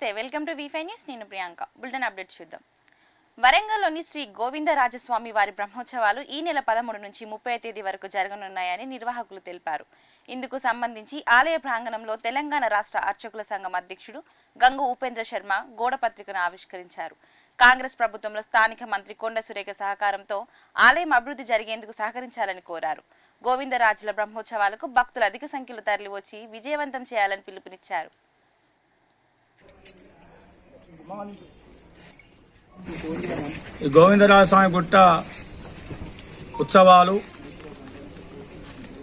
నమస్తే, welcome to వి5 news. నేను Priyanka. Bulletin update చూద్దాం. వరంగల్లోని శ్రీ గోవిందరాజస్వామి వారి బ్రహ్మోత్సవాలు ఈ నెల 13 నుంచి 30 తేదీ వరకు జరగనున్నాయని నిర్వాహకులు తెలిపారు. ఇందుకు సంబంధించి ఆలయ ప్రాంగణంలో తెలంగాణ రాష్ట్ర అర్చకుల సంఘం అధ్యక్షుడు గంగు ఉపేంద్ర శర్మ గోడపత్రికను ఆవిష్కరించారు. కాంగ్రెస్ ప్రభుత్వంలో స్థానిక మంత్రి కొండ సురేఖ సహకారంతో ఆలయం అభివృద్ధి జరిగేందుకు సహకరించాలని కోరారు. గోవిందరాజుల బ్రహ్మోత్సవాలకు భక్తులు అధిక సంఖ్యలో తరలివచ్చి విజయవంతం చేయాలని పిలుపునిచ్చారు. గోవిందరాజస్వామి గుట్ట ఉత్సవాలు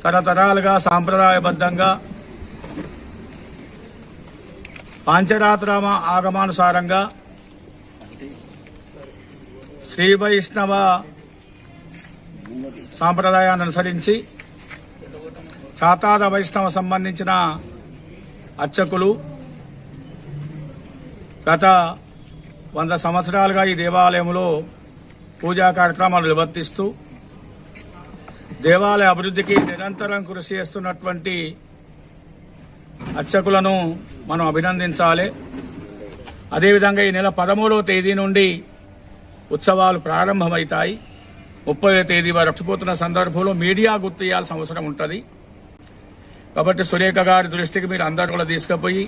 తరతరాలుగా సాంప్రదాయబద్ధంగా పాంచరాత్ర ఆగమానుసారంగా శ్రీ వైష్ణవ సాంప్రదాయాన్ని అనుసరించి చాతాద వైష్ణవ సంబంధించిన అర్చకులు గత 100 సంవత్సరాలుగా ఈ దేవాలయంలో పూజా కార్యక్రమాలు నిర్వర్తిస్తూ దేవాలయ అభివృద్ధికి నిరంతరం కృషి చేస్తున్నటువంటి అర్చకులను మనం అభినందించాలి. అదేవిధంగా ఈ నెల 13వ తేదీ నుండి ఉత్సవాలు ప్రారంభమవుతాయి. 30వ తేదీ వరకు వచ్చిపోతున్న సందర్భంలో మీడియా గుర్తు చేయాల్సిన అవసరం ఉంటుంది. కాబట్టి సురేఖ గారి దృష్టికి మీరు అందరూ కూడా తీసుకుపోయి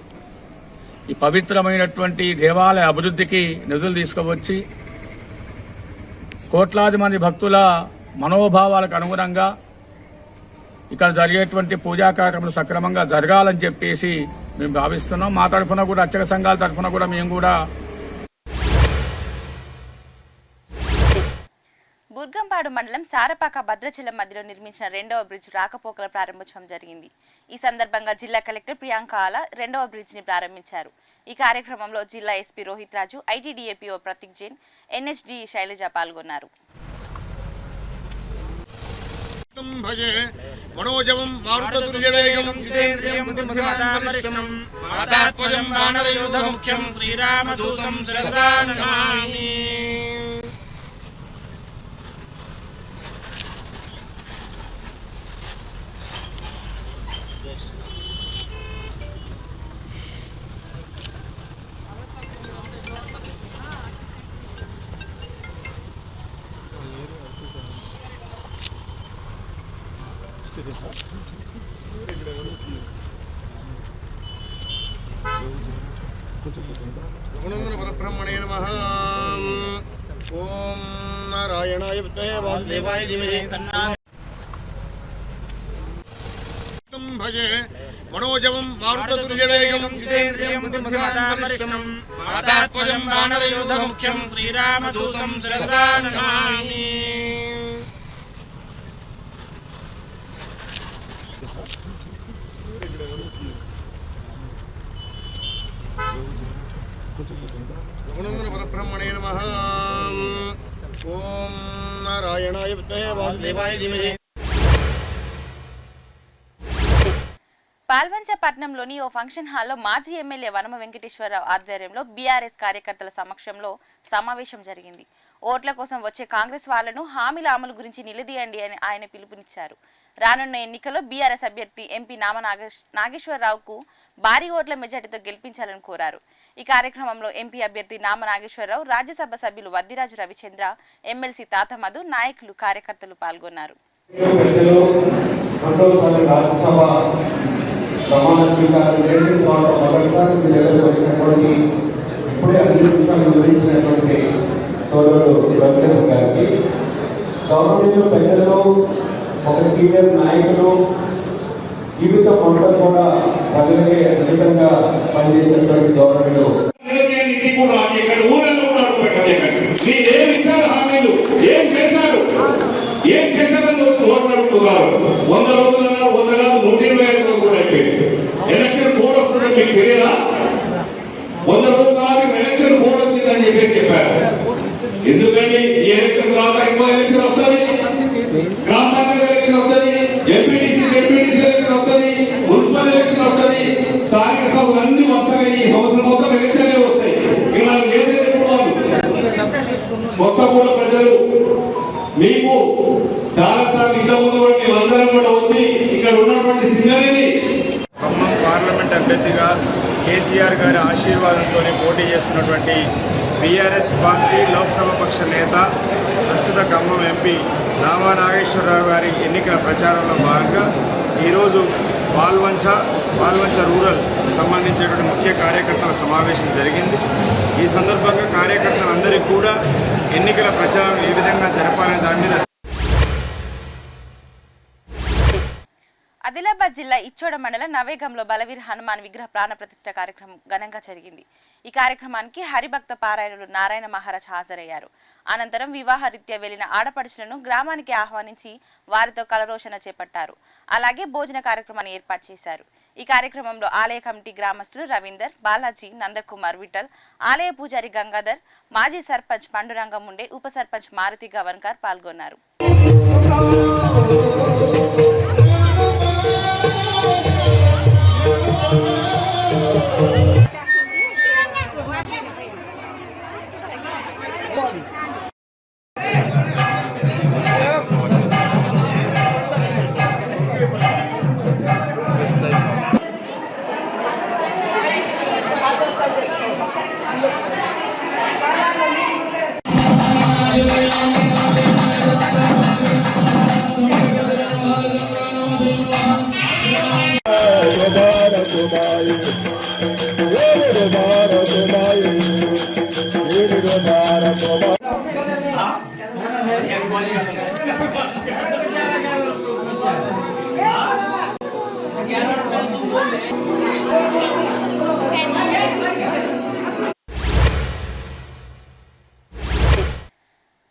ఈ పవిత్రమైనటువంటి దేవాలయ అభివృద్ధికి నిధులు తీసుకువచ్చి కోట్లాది మంది భక్తుల మనోభావాలకు అనుగుణంగా ఇక్కడ జరిగేటువంటి పూజా కార్యక్రమాలు సక్రమంగా జరగాలని చెప్పేసి మేము భావిస్తున్నాం. మా తరఫున కూడా అర్చక సంఘాల తరఫున కూడా మేము కూడా బుర్గంపాడు మండలం సారపాక భద్రాచలం మధ్యలో నిర్మించిన 2వ బ్రిడ్జ్ రాకపోకల ప్రారంభోత్సవం జరిగింది. ఈ సందర్భంగా జిల్లా కలెక్టర్ ప్రియాంక ఆలా 2వ బ్రిడ్జ్ ని ప్రారంభించారు. ఈ కార్యక్రమంలో జిల్లా ఎస్పీ రోహిత్ రాజు, ఐటీడీఏపీఓ ప్రతీక్ జైన్, ఎన్హెచ్డి శైలజ పాల్గొన్నారు. బ్రహ్మణే నమః. ఓం నారాయణాయ విద్మహే వాసుదేవాయ ధీమహి భజే మనోజవం మారుతతుల్యవేగం జితేంద్రియం బుద్ధిమంతం వాతాత్మజం వానరయూథముఖ్యం శ్రీరామదూతం శిరసా నమామి. పరబ్రహ్మణే నమః. ఓం నారాయణాయ విద్మహే వాసుదేవాయ ధీమహి. పాల్వంచ పట్నంలోని ఓ ఫంక్షన్ హాల్లో మాజీ ఎమ్మెల్యే వనమ వెంకటేశ్వరరావు ఆధ్వర్యంలో బీఆర్ఎస్ కార్యకర్తల సమక్షంలో సమావేశం జరిగింది. ఓట్ల కోసం వచ్చే కాంగ్రెస్ వాళ్లను హామీల అమలు గురించి నిలదీయండి అని ఆయన పిలుపునిచ్చారు. రానున్న ఎన్నికల్లో బీఆర్ఎస్ అభ్యర్థి ఎంపీ నామ నాగేశ్వరరావుకు భారీ ఓట్ల మెజార్టీతో గెలిపించాలని కోరారు. ఈ కార్యక్రమంలో ఎంపీ అభ్యర్థి నామ నాగేశ్వరరావు, రాజ్యసభ సభ్యులు వద్దిరాజు రవిచంద్ర, ఎమ్మెల్సీ తాత మధు, నాయకులు, కార్యకర్తలు పాల్గొన్నారు. ప్రమాణ స్వీకారం చేసిన తర్వాత మొదటిసారి దగ్గరకు వచ్చినటువంటి ఇప్పుడే అన్ని విషయాలు వివరించినటువంటి సోదరుడు రవిచంద్ర గారికి, గవర్నమెంట్ పెద్దలు, ఒక సీనియర్ నాయకులు, జీవితం మొత్తం కూడా ప్రజలకే అధికంగా పనిచేసినటువంటి గవర్నమెంట్ ఏం చేశారని వచ్చి ఓట్లాడుతున్నారు. 100 రోజులు అన్నారు, 100 కాదు 125 రోజులు కూడా అయిపోయింది. ఎలక్షన్ కోడ్ వస్తుందని మీకు తెలియదా? 100 రోజులు కాదు ఎలక్షన్ కోడ్ వచ్చిందని చెప్పారు. ఎందుకంటే ఈ ఎలక్షన్ తర్వాత ఇంకో ఎలక్షన్ వస్తుంది, గ్రామ పంచాయతీ ఎలక్షన్ వస్తుంది, ఎంపీటీసీ ఎలక్షన్ వస్తుంది, మున్సిపల్ ఎలక్షన్ వస్తుంది, స్థానిక సభలు అన్ని వస్తాయి. ఈ సంవత్సరం మొత్తం ఎలక్షన్లే వస్తాయి. ఇక మనం చేసేది ఎప్పుడు వాళ్ళు మొత్తం కూడా ప్రజలు మీకు చాలా సార్లు ఇంతకుముందు కూడా మేమందరం కూడా వచ్చి ఇక్కడ ఉన్నటువంటి సింగరేణి ఖమ్మం పార్లమెంట్ అభ్యర్థిగా కేసీఆర్ గారి ఆశీర్వాదంతో పోటీ చేస్తున్నటువంటి బీఆర్ఎస్ పార్టీ లోక్సభ పక్ష నేత ప్రస్తుత ఖమ్మం ఎంపీ నామా నాగేశ్వరరావు గారి ఎన్నికల ప్రచారంలో భాగంగా ఈరోజు పాల్వంచ రూరల్ సంబంధించినటువంటి ముఖ్య కార్యకర్తల సమావేశం జరిగింది. ఈ సందర్భంగా కార్యకర్తలందరికీ కూడా ఎన్నికల ప్రచారం ఏ విధంగా జరపాలనే దాని మీద ఆదిలాబాద్ జిల్లా ఇచ్చోడ మండలం నవేగంలో బలవీర్ హనుమాన్ విగ్రహ ప్రాణ ప్రతిష్ఠ కార్యక్రమం ఘనంగా జరిగింది. ఈ కార్యక్రమానికి హరిభక్త పారాయణులు నారాయణ మహారాజ్ హాజరయ్యారు. అనంతరం వివాహ రీత్యా వెళ్లిన ఆడపడుచులను గ్రామానికి ఆహ్వానించి వారితో కలరోషణ చేపట్టారు. అలాగే భోజన కార్యక్రమాన్ని ఏర్పాటు చేశారు. ఈ కార్యక్రమంలో ఆలయ కమిటీ గ్రామస్తులు రవీందర్, బాలాజీ, నందకుమార్, విఠల్, ఆలయ పూజారి గంగాధర్, మాజీ సర్పంచ్ పండురంగం ఉండే, ఉప సర్పంచ్ మారుతి గవన్కర్ పాల్గొన్నారు.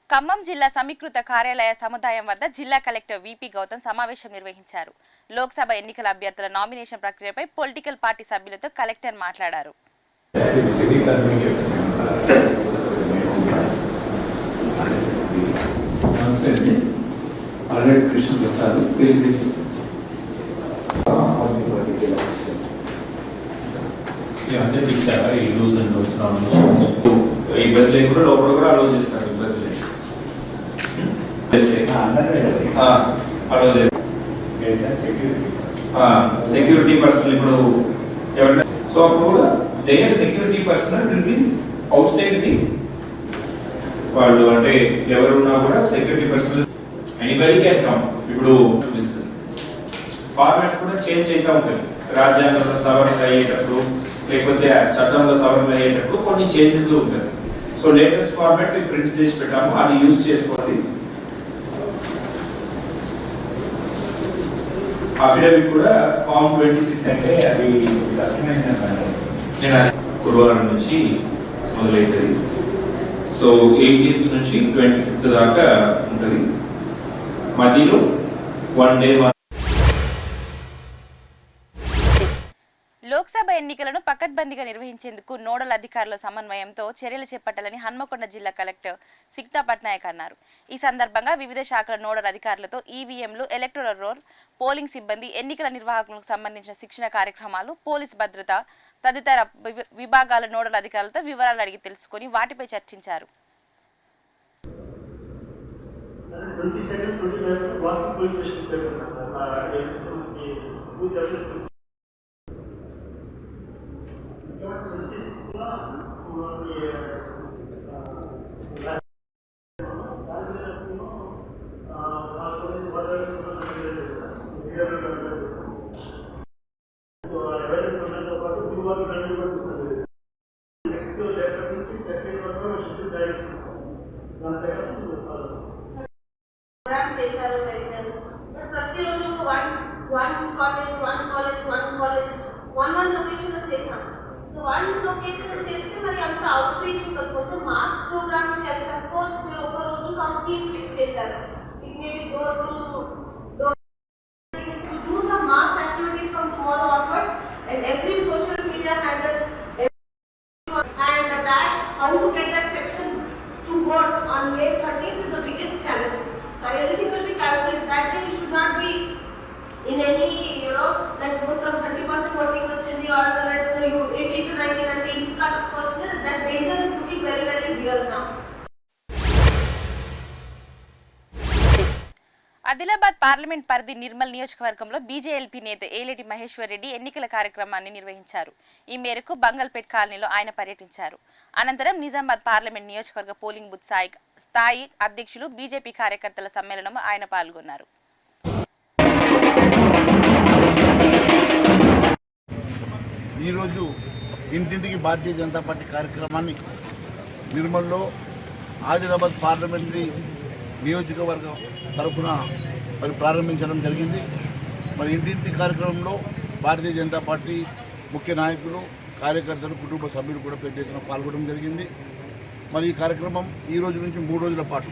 ఖమ్మం జిల్లా సమీకృత కార్యాలయ సముదాయం వద్ద జిల్లా కలెక్టర్ విపి గౌతమ్ సమావేశం నిర్వహించారు. లోక్సభ ఎన్నికల అభ్యర్థుల నామినేషన్ ప్రక్రియపై పొలిటికల్ పార్టీ సభ్యులతో కలెక్టర్ మాట్లాడారు. ఇబ్బంది కూడా లోపల కూడా అలో చేస్తారు. ఇబ్బంది అలో చేస్తారు. సెక్యూరిటీ పర్సన్ ఇప్పుడు ఎవరైనా సో అప్పుడు కూడా there security personnel will be outside the వాళ్ళు అంటే ఎవరున్నా కూడా security personnel anybody can come. ఇప్పుడు చూపిస్తుంది ఫార్మాట్స్ కూడా చేంజ్ అవుతూ ఉంటాయి. రాజ్యాంగంలో సవరణ అయ్యేటప్పుడు లేకపోతే చట్టంలో సవరణ అయ్యేటప్పుడు కొన్ని చేంజెస్ ఉంటాయి. సో లేటెస్ట్ ఫార్మాట్ ప్రింట్ చేసి పెట్టాము, అది యూజ్ చేసుకోవాలి. అఫిడవిట్ కూడా ఫామ్ 26 అంటే అది నేను గురువారం నుంచి మొదలవుతుంది. సో 18th నుంచి 25th దాకా ఉంటుంది. మధ్యలో 1 డే. లోక్సభ ఎన్నికలను పకడ్బందీగా నిర్వహించేందుకు నోడల్ అధికారుల సమన్వయంతో చర్యలు చేపట్టాలని హన్మకొండ జిల్లా కలెక్టర్ సిక్తా పట్నాయక్ అన్నారు. ఈ సందర్భంగా వివిధ శాఖల నోడల్ అధికారులతో ఈవీఎంలు, ఎలక్టోరల్ రోల్, పోలింగ్ సిబ్బంది, ఎన్నికల నిర్వాహకులకు సంబంధించిన శిక్షణ కార్యక్రమాలు, పోలీస్ భద్రత తదితర విభాగాల నోడల్ అధికారులతో వివరాలు అడిగి తెలుసుకుని వాటిపై చర్చించారు. one location లో చేసాం. సో one location చేస్తే మరి అంత అవుట్ రీచ్ ఉంటుంది. కొంచెం మాస్ ప్రోగ్రామ్స్ చేయాలి. సపోజ్ మీరు ఒక రోజు సమ్ థీమ్ ఫిక్స్ చేశారు. It may be door to do some mass activities from tomorrow onwards and every social media handle and that how to get that section to vote on May 13th is the biggest challenge. So everything will be calculated. That day you should not be in any, like మొత్తం 30% voting వచ్చింది or the rest you 80 to 90 అంటే ఇంకా తక్కువ వచ్చింది. That danger is looking very very real now. Adilabad parliament పరిధి నిర్మల్ నియోజకవర్గంలో BJLP నేత ఏలేటి మహేశ్వర్ రెడ్డి ఎన్నికల కార్యక్రమాన్ని నిర్వహించారు. ఈ మేరకు బంగల్పేట్ కాలనీలో ఆయన పర్యటించారు. అనంతరం నిజామాబాద్ పార్లమెంట్ నియోజకవర్గ పోలింగ్ బూత్ స్థాయి అధ్యక్షులు బీజేపీ కార్యకర్తల సమ్మేళనంలో ఆయన పాల్గొన్నారు. ఈరోజు ఇంటింటికి భారతీయ జనతా పార్టీ కార్యక్రమాన్ని నిర్మల్లో ఆదిలాబాద్ పార్లమెంటరీ నియోజకవర్గం తరఫున మరి ప్రారంభించడం జరిగింది. మరి ఇంటింటి కార్యక్రమంలో భారతీయ జనతా పార్టీ ముఖ్య నాయకులు, కార్యకర్తలు, కుటుంబ సభ్యులు కూడా పెద్ద ఎత్తున పాల్గొనడం జరిగింది. మరి ఈ కార్యక్రమం ఈ రోజు నుంచి 3 రోజుల పాటు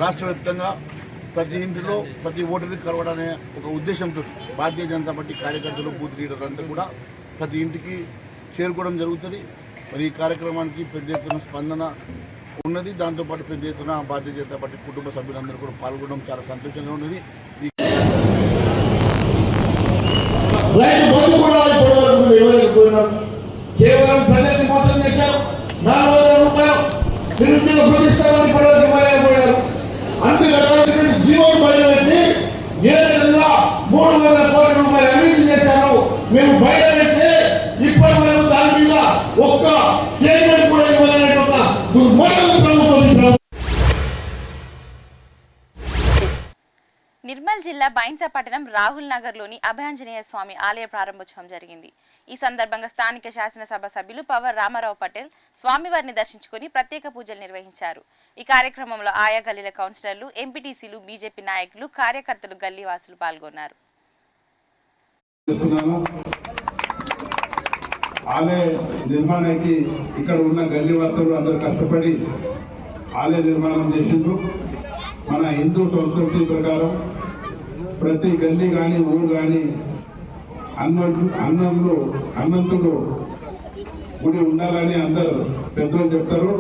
రాష్ట్ర వ్యాప్తంగా ప్రతి ఇంటిలో ప్రతి ఓటర్ని కలవడనే ఒక ఉద్దేశంతో భారతీయ జనతా పార్టీ కార్యకర్తలు, బూత్ లీడర్లు అంతా కూడా ప్రతి ఇంటికి చేరుకోవడం జరుగుతుంది. మరి ఈ కార్యక్రమానికి పెద్ద ఎత్తున స్పందన ఉన్నది. దాంతోపాటు పెద్ద ఎత్తున భారతీయ జనతా పార్టీ కుటుంబ సభ్యులందరూ కూడా పాల్గొనడం చాలా సంతోషంగా ఉన్నది. కేవలం ప్రజల్ని మోసం చేశారు. 4,000 రూపాయలు నిరుద్యోగ ప్రతిష్టాన్ని పడలేకపోయారు. అంతేకాదు జీవోలు బయటపెట్టి ఏ విధంగా 3,000 కోట్ల రూపాయలు అభివృద్ధి చేశారు. మేము బయట పెడితే ఇప్పటి వరకు దాని మీద ఒక్క స్టేట్మెంట్ కూడా ఇవ్వాలనే ఒక దుర్మార్గ ప్రభుత్వం. నిర్మల్ జిల్లా బైన్సా పట్టణం రాహుల్ నగర్ లోని అభయాంజనేయ స్వామి ఆలయ ప్రారంభోత్సవం జరిగింది. ఈ సందర్భంగా స్థానిక శాసనసభ సభ్యులు పవర్ రామారావు పటేల్ స్వామివారిని దర్శించుకుని ప్రత్యేక పూజలు నిర్వహించారు. ఈ కార్యక్రమంలో ఆయా గల్లీల కౌన్సిలర్లు, ఎంపీటీసీలు, బీజేపీ నాయకులు, కార్యకర్తలు, గల్లీవాసులు పాల్గొన్నారు. ఆలయ నిర్మాణానికి ఇక్కడ ఉన్న గల్లీ వాసులు అందరూ కష్టపడి ఆలయ నిర్మాణం చేసిండ్రు. మన హిందూ సంస్కృతి ప్రకారం ప్రతి గల్లీ కానీ ఊరు కానీ హనుమంతుడు గుడి ఉండాలని అందరూ పెద్దలు చెప్తారు.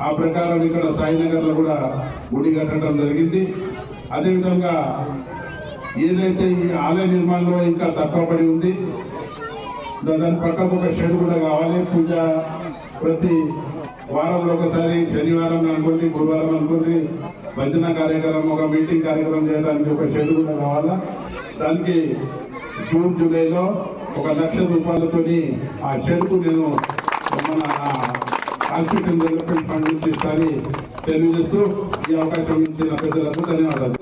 ఆ ప్రకారం ఇక్కడ సాయినగర్లో కూడా గుడి కట్టడం జరిగింది. అదేవిధంగా ఏదైతే ఈ ఆలయ నిర్మాణంలో ఇంకా తక్కువ పడి ఉంది, దాని పక్కకు ఒక షెడ్ కూడా కావాలి. పూజ ప్రతి వారంలో ఒకసారి, శనివారం అనుకోండి, గురువారం అనుకోండి, భజన కార్యక్రమం, ఒక మీటింగ్ కార్యక్రమం చేయడానికి ఒక షెడ్ కూడా కావాలా. దానికి జూన్ జూలైలో 1 లక్ష రూపాయలతో ఆ షెడ్కు నేను మన హాస్పిటల్ డెవలప్మెంట్ ఫండ్ నుంచి ఇస్తానని తెలియజేస్తూ ఈ అవకాశం ఇచ్చిన పెద్దలకు ధన్యవాదాలు.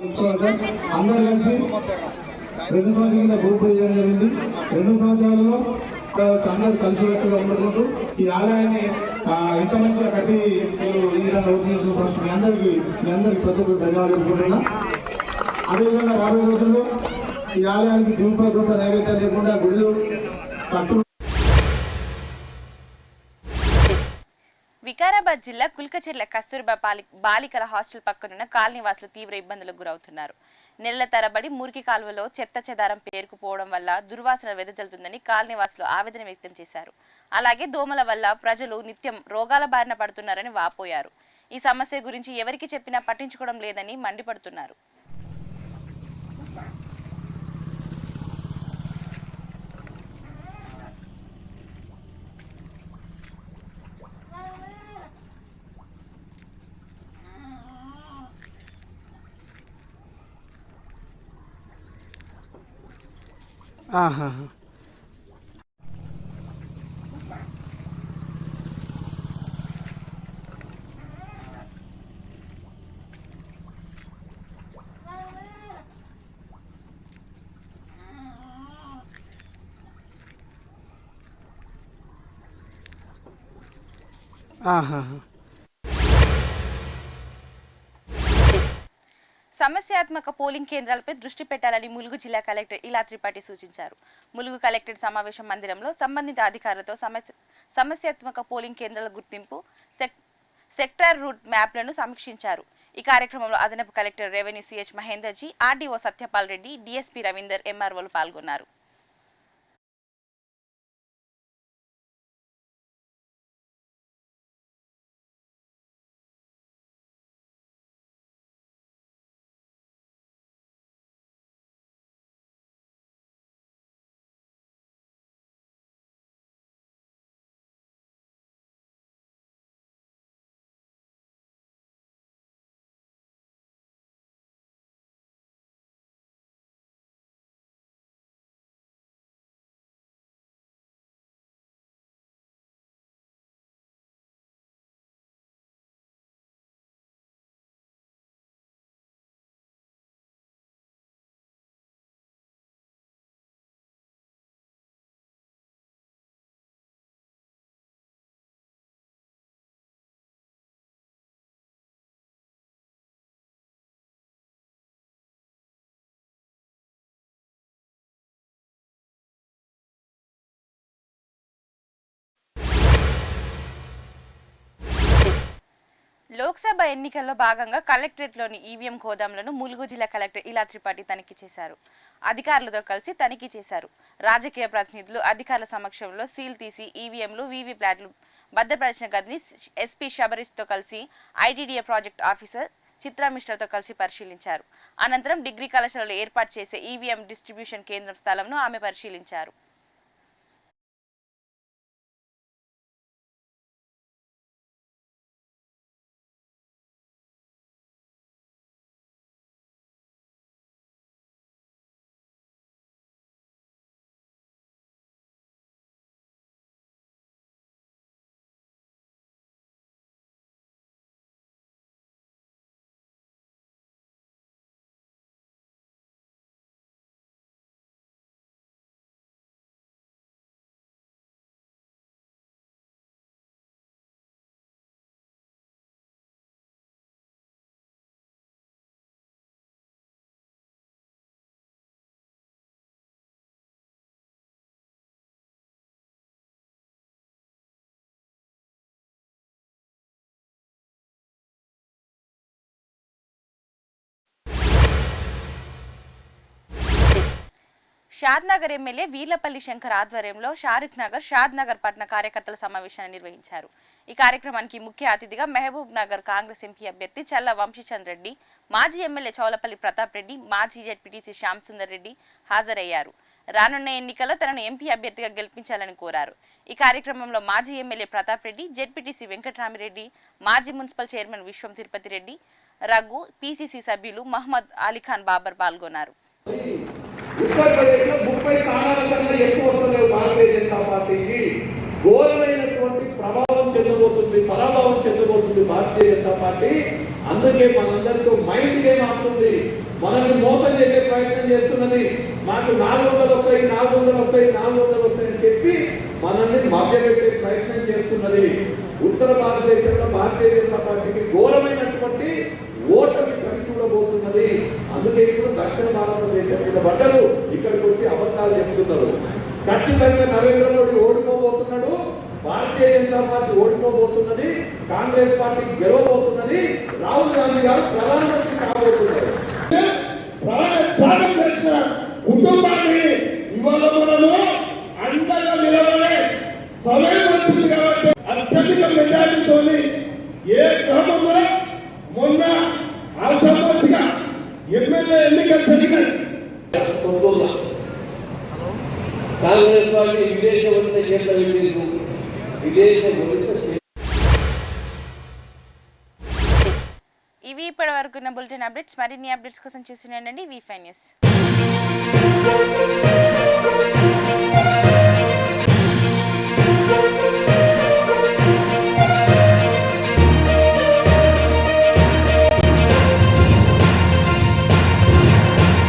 అందరూ కలిసి 2 సంవత్సరాల కింద గ్రూప్ చేయడం జరిగింది. 2 సంవత్సరాలలో అందరూ కలిసికట్టుగా ఉండకుంటూ ఈ ఆలయాన్ని ఇంత మంచిగా కట్టి మీరు ఈ విధంగా ఓపెన్ చేసిన మీ అందరికీ ప్రతి ఒక్కరు ధన్యవాదాలు తెలుపుకుంటున్నా. అదేవిధంగా రాబోయే రోజుల్లో ఈ ఆలయానికి దీప నైవేద్యం లేకుండా గుడిలో కట్టు. వికారాబాద్ జిల్లా కుల్కచెర్ల కస్తూర్బా బాలికల హాస్టల్ పక్కనున్న కాలనీవాసులు తీవ్ర ఇబ్బందులకు గురవుతున్నారు. నెలల తరబడి మురికి కాలువలో చెత్త చెదారం పేరుకుపోవడం వల్ల దుర్వాసన వెదజల్లుతుందని కాలనీవాసులు ఆవేదన వ్యక్తం చేశారు. అలాగే దోమల వల్ల ప్రజలు నిత్యం రోగాల బారిన పడుతున్నారని వాపోయారు. ఈ సమస్య గురించి ఎవరికి చెప్పినా పట్టించుకోవడం లేదని మండిపడుతున్నారు. సమస్యాత్మక పోలింగ్ కేంద్రాలపై దృష్టి పెట్టాలని ములుగు జిల్లా కలెక్టర్ ఇలా త్రిపాఠి సూచించారు. ములుగు కలెక్టరేట్ సమావేశ మందిరంలో సంబంధిత అధికారులతో సమస్యాత్మక పోలింగ్ కేంద్రాల గుర్తింపు, సెక్టార్ రూట్ మ్యాప్లను సమీక్షించారు. ఈ కార్యక్రమంలో అదనపు collector revenue CH Mahenderji, RDO Satyapal Reddy, DSP Ravinder, ఎంఆర్ఓలు పాల్గొన్నారు. లోక్సభ ఎన్నికల్లో భాగంగా కలెక్టరేట్లోని ఈవీఎం గోదాంలను ములుగు జిల్లా కలెక్టర్ ఇలా త్రిపాఠి తనిఖీ చేశారు. అధికారులతో కలిసి తనిఖీ చేశారు. రాజకీయ ప్రతినిధులు అధికారుల సమక్షంలో సీల్ తీసి ఈవీఎంలు వీవీప్యాట్లు భద్రపరిచిన గదిని ఎస్పీ శబరీష్తో కలిసి ఐటీడీఏ ప్రాజెక్ట్ ఆఫీసర్ చిత్రా మిశ్రాతో కలిసి పరిశీలించారు. అనంతరం డిగ్రీ కళాశాలలో ఏర్పాటు చేసే ఈవీఎం డిస్ట్రిబ్యూషన్ కేంద్రం స్థలంను ఆమె పరిశీలించారు. షాద్నగర్ ఎమ్మెల్యే వీర్లపల్లి శంకర్ ఆధ్వర్యంలో షాద్ నగర్ పట్టణ కార్యకర్తల సమావేశాన్ని నిర్వహించారు. ఈ కార్యక్రమానికి ముఖ్య అతిథిగా మహబూబ్ నగర్ కాంగ్రెస్ ఎంపీ అభ్యర్థి చల్ల వంశీచంద్ రెడ్డి, మాజీ ఎమ్మెల్యే చౌలపల్లి ప్రతాప్ రెడ్డి, మాజీ జెడ్పీటీసీ శ్యామ్ సుందర్ రెడ్డి హాజరయ్యారు. రానున్న ఎన్నికల్లో తనను ఎంపీ అభ్యర్థిగా గెలిపించాలని కోరారు. ఈ కార్యక్రమంలో మాజీ ఎమ్మెల్యే ప్రతాప్ రెడ్డి, జెడ్పీటీసీ వెంకటరామిరెడ్డి, మాజీ మున్సిపల్ చైర్మన్ విశ్వం తిరుపతి రెడ్డి, రఘు, పీసీసీ సభ్యులు మహమ్మద్ అలీఖాన్ బాబర్ పాల్గొన్నారు. ఉత్తరప్రదేశ్లో 30 స్థానాల కన్నా ఎక్కువ వస్తున్నాయి. భారతీయ జనతా పార్టీకి ఘోరమైనటువంటి పరాభవం చెందబోతుంది భారతీయ జనతా పార్టీ. అందుకే మనందరితో మైండ్ గేమ్ ఆడుతుంది, మనల్ని మోసం చేసే ప్రయత్నం చేస్తున్నది. మాకు 400 వస్తాయి అని చెప్పి మనల్ని మభ్యపెట్టే ప్రయత్నం చేస్తున్నది. ఉత్తర భారతదేశంలో భారతీయ జనతా పార్టీకి ఘోరమైనటువంటి ఓటమి చవి చూడబోతున్నది. అందుకే ఇప్పుడు దక్షిణ భారతదేశం మీద పడ్డరు, ఇక్కడికి వచ్చి అబద్ధాలు చెప్తున్నారు. ఖచ్చితంగా నరేంద్ర మోడీ ఓడిపోబోతున్నాడు, భారతీయ జనతా పార్టీ ఓడిపోబోతున్నది, కాంగ్రెస్ పార్టీ గెలవబోతున్నది, రాహుల్ గాంధీ గారు ప్రధానమంత్రి కాబోతున్నారు. కుటుంబాన్ని ఇవాళ మనము అండగా నిలబడే సమయం వచ్చింది కాబట్టి అత్యధిక మెజారిటీతో ఏ గ్రామంలో మొన్న ఆశామాసిగా ఎమ్మెల్యే ఎన్నికలు జరిగినాయి. కాంగ్రెస్ పార్టీ ఇవి ఇప్పటి వరకు ఉన్న బులెటిన్ అప్డేట్స్. మరిన్ని అప్డేట్స్ కోసం చూసి ఉండండి వి5 న్యూస్.